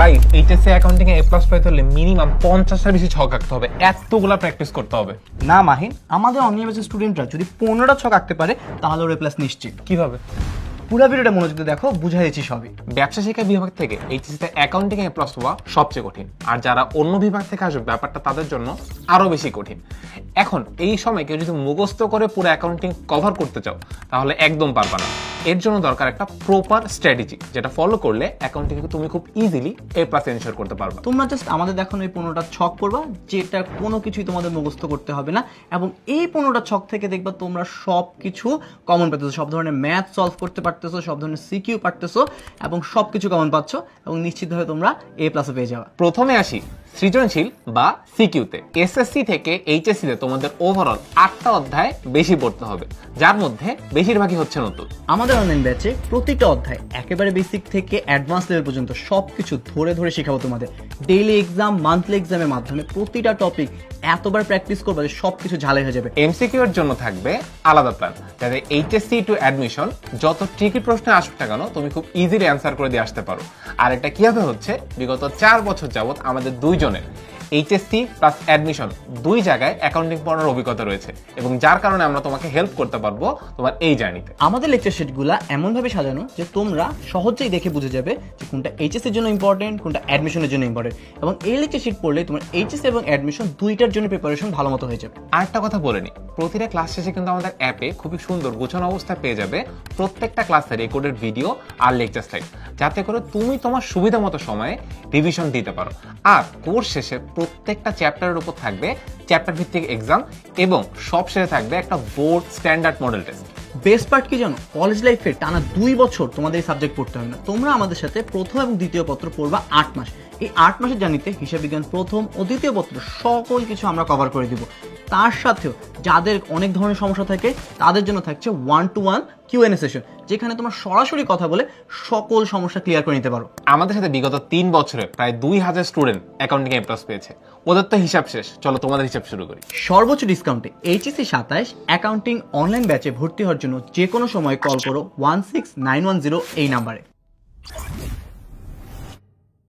Guys HSC accounting A A+ পেতে হলে minimum 50 এর বেশি ছক আঁকতে হবে, এতগুলা প্র্যাকটিস করতে হবে। না মাহিন, আমাদের অনিয়ম ব্যাচের স্টুডেন্টরা যদি 15টা ছক আঁকতে পারে তাহলে ওর A+ নিশ্চিত। কিভাবে? পুরো ভিডিওটা মনোযোগ দিয়ে দেখো, বুঝাই দিচ্ছি সবই। ব্যবসা শিক্ষা বিভাগ থেকে এইচএসসি তে অ্যাকাউন্টিং এ A+ হওয়া সবচেয়ে কঠিন, আর যারা অন্য বিভাগ থেকে আসবে ব্যাপারটা তাদের জন্য আরো বেশি কঠিন। এখন এই সময় কেউ যদি মুখস্থ করে পুরো অ্যাকাউন্টিং কভার করতে চাও তাহলে একদম পারবা না। এর জন্য দরকার একটা প্রপার স্ট্র্যাটেজি, যেটা ফলো করলে অ্যাকাউন্টিং এ তুমি খুব ইজিলি A+ এনশিওর করতে পারবা। তোমরা জাস্ট আমাদের দেখো এই 15টা ছক পড়বা, যেটা কোনো কিছুই তোমাদের মুখস্থ করতে হবে না, এবং এই 15টা ছক থেকে দেখবা তোমরা সব কিছু কমন পাচ্ছো, সব ধরনের ম্যাথ সলভ করতে পারতেছো, সব ধরনের সিকিউ পারতেছো, এবং সব কিছু কমন পাচ্ছ, এবং নিশ্চিতভাবে তোমরা A+ পেয়ে যাবে। প্রথমে আসি সৃজনশীল বা সিকিউতে। এসএসসি থেকে এইচএসসি তে তোমাদের ওভারঅল 8টা অধ্যায় বেশি পড়তে হবে, যার মধ্যে বেশিরভাগই হচ্ছে নতুন। আমাদের অনলাইন ব্যাচে প্রতিটা অধ্যায় একেবারে বেসিক থেকে অ্যাডভান্স লেভেল পর্যন্ত সবকিছু ধরে ধরে শেখাবো তোমাদের। ডেইলি এক্সাম, মান্থলি এক্সামের মাধ্যমে প্রতিটা টপিক এতবার প্র্যাকটিস করবে যে সবকিছু ঝালাই হয়ে যাবে। এমসিকিউ এর জন্য থাকবে আলাদা প্ল্যান, যাতে এইচএসসি টু অ্যাডমিশন যত ট্রিকি প্রশ্ন আসুক না কেন তুমি খুব ইজিলি অ্যান্সার করে দিয়ে আসতে পারো। আর এটা কিভাবে হচ্ছে, বিগত 4 বছর যাবত আমাদের দুইজনের এইচএসসি প্লাস অ্যাডমিশন দুই জায়গায় অ্যাকাউন্টিং পড়ানোর অভিজ্ঞতা রয়েছে, এবং যার কারণে আমরা তোমাকে হেল্প করতে পারবো তোমার এই জার্নিতে। আমাদের লেকচার শিটগুলো এমনভাবে সাজানো যে তোমরা সহজেই দেখে বুঝে যাবে যে কোনটা এইচএসসির জন্য ইম্পর্টেন্ট, কোনটা অ্যাডমিশনের জন্য ইম্পর্টেন্ট, এবং এই লেকচার শিট পড়লে তোমার এইচএসসি এবং অ্যাডমিশন দুইটার জন্য প্রিপারেশন ভালো মতো হয়ে যাবে। আরেকটা কথা বলে নি, প্রতিটা ক্লাস শেষে কিন্তু আমাদের অ্যাপে খুবই সুন্দর গোছানো অবস্থায় পেয়ে যাবে প্রত্যেকটা ক্লাসের রেকর্ডেড ভিডিও আর লেকচার স্লাইড, যাতে করে তুমি তোমার সুবিধা মতো সময়ে রিভিশন দিতে পারো। আর কোর্স শেষে প্রত্যেকটা চ্যাপ্টারের উপর থাকবে চ্যাপ্টার ভিত্তিক এক্সাম, এবং সব শেষে থাকবে একটা board standard model test. Best part কি জানো? কলেজ লাইফে টানা 2 বছর তোমাদের এই সাবজেক্ট পড়তে হবে না। তোমরা আমাদের সাথে প্রথম এবং দ্বিতীয় পত্র পড়বা 8 মাস। এই 8 মাসের জার্নিতে হিসাব বিজ্ঞান প্রথম ও দ্বিতীয় পত্র সকল কিছু আমরা কভার করে দিব। তার সাথেও যাদের অনেক ধরনের সমস্যা থাকে তাদের জন্য থাকছে 1-to-1 Q&A সেশন, যেখানে তোমরা সরাসরি কথা বলে সকল সমস্যা ক্লিয়ার করে নিতে পারো। আমাদের সাথে বিগত 3 বছরে প্রায় 2000 স্টুডেন্ট অ্যাকাউন্টিং এ A+ পেয়েছে। ওদের তো হিসাব শেষ, চলো তোমাদের হিসাব শুরু করি। সর্বোচ্চ ডিসকাউন্টে এইচএসসি 27 অ্যাকাউন্টিং অনলাইন ব্যাচে ভর্তি হওয়ার জন্য যে কোনো সময় কল করো 16910 এই নাম্বারে।